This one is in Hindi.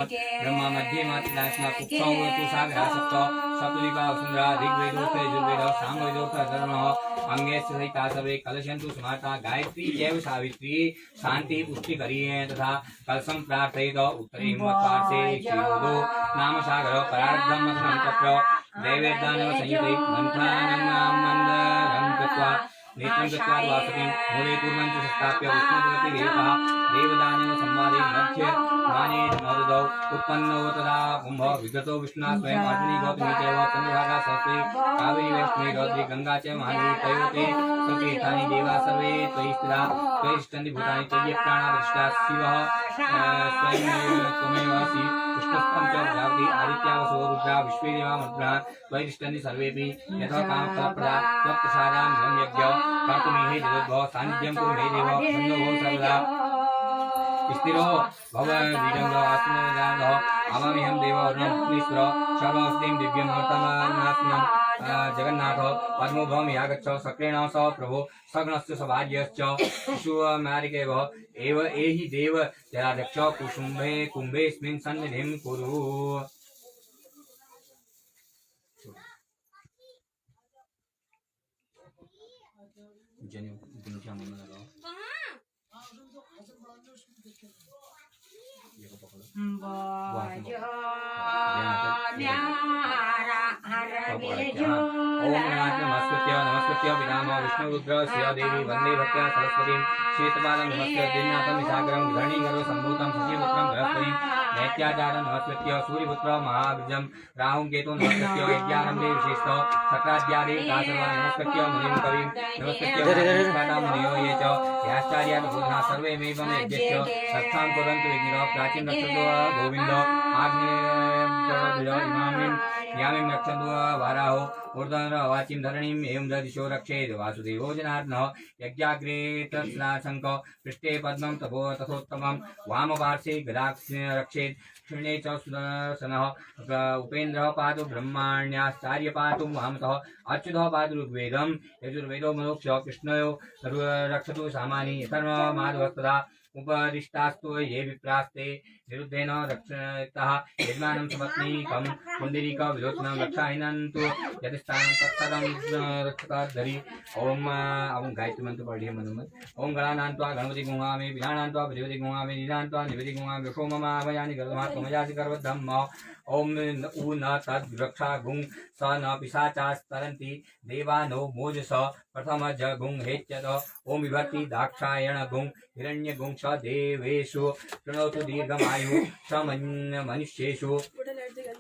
ब्रह्मा मध्ये मातृदासना कुक्षौ कुशाग्रा सप्त सप्तदीपा वसुंधरा ऋग्वेदोक्त यजुर्वेद सामवेदोक्त अथर्वणः अंगे सहिता सर्वे कलशन्तु स्मार्ता गायत्री चैव सावित्री शांति पुष्टिकरी तथा कलशं प्रार्थयेत उत्तरे हिमवत्पार्श्वे क्षीरोदो नाम सागर परार्धं मथनं तत्र दैवेदानव संयुते मन्थानं मन्दरं कृत्वा नेत्रं कृत्वा वासुकिं मूले पूर्वं च संस्थाप्य विष्णुपति देवता देवदानव संवादे मध्ये माने मरुदौ उत्पन्नो तदा कुंभ विगतो विष्णुना स्वयं अग्नि गौतमी चैव चंद्रभागा सरस्वती कावेरी वैष्णवी रौद्री गंगा च महादेवी तयोते सतीर्थानि देवा सर्वे त्वयि स्थिता त्वयि तिष्ठन्ति भूतानि चैव प्राणावशिष्टा शिवः स्वयं त्वमेवासि कृष्णस्तं च प्रजापति आदित्या वसो रुद्रा विश्वे देवा मरुद्रा त्वयि तिष्ठन्ति सर्वेऽपि यथा कामफलप्रदा त्वत्प्रसादान् यज्ञ कर्तुमिहे जगद्भव सान्निध्यं कुरु मे देव प्रसन्नो भव सर्वदा स्थिरो भव द्विजंग आत्मजान आवामिहं देव अरुणपुनीश्वर सर्वस्तिं दिव्यं वर्तमानात्मं जगन्नाथ पद्मो भवं यागच्छ सक्रेण स प्रभो सगणस्य सभाज्यश्च शिशुमारिकेव एव एहि देव जलाध्यक्ष कुसुम्भे कुम्भेऽस्मिन् सन्निधिं कुरु। नमस्कृत्य पितामह विष्णुरुद्र शिवदेवी वंदे भक्त्या सरस्वतीं श्वेतपालं नमस्कृत्य दिन्नाथं विशाखरं धरणीगर्भ सम्भूतं शशिपुत्रं बृहस्पतिं दैत्याचारं नमस्कृत्य सूर्यपुत्र महाबीजं राहुं केतुं नमस्कृत्य यज्ञारम्भे विशेषतः सक्राद्यादेव सर्वान् नमस्कृत्य मुनिं कविं नमस्कृत्य मुनयो ये च याश्चार्याः बोधना सर्वेमेवं यज्ञस्य सत्तां कुर्वन्तु विघ्नः प्राचीन रक्षतो गोविन्द आग्नेय इमामिं यामिं रक्षन्तु वाराहो ऊर्ध्वं वाचिं धरणीं एवं दिशो रक्षेत् वासुदेवो जनार्दनः यज्ञाग्रे तत्सनाशङ्क पृष्ठे पद्मं तपो तथोत्तमं वामपार्श्वे गदाक्ष रक्षेत् क्षिणे च सुदर्शनः उपेन्द्रः पातु ब्रह्माण्याश्चार्य पातु वामतः अच्युतः पातु ऋग्वेदं यजुर्वेदो मनोक्ष कृष्णयो रक्षतु सामानि सर्वमाधवस्तदा उपदिष्टास्तु ये विप्रास्ते निरुद्धेन रक्षिताः यजमानं सपत्नीकं पुण्डरीक विलोचनं रक्षाहिनन्तु यतिस्थानं तत्सदं रक्षकाद्धरि ओम गायत्री मंत्र पढ़िए मनोमत ओम गणानान्त्वा गणपति गुहामि विधानान्त्वा प्रजापति गुहामि निधानान्त्वा निवेदि गुहामि विशो मम आभयानि गर्भमात्मजासि गर्भधम्म ओम उ न तद् रक्षा गुं स न पिशाचास्तरन्ति देवानो मोजस प्रथम जगुं हेच्यत ओम विभक्ति दाक्षायण गुं हिरण्य गुं च देवेषु प्रणोतु दीर्घमायु च मनुष्येषु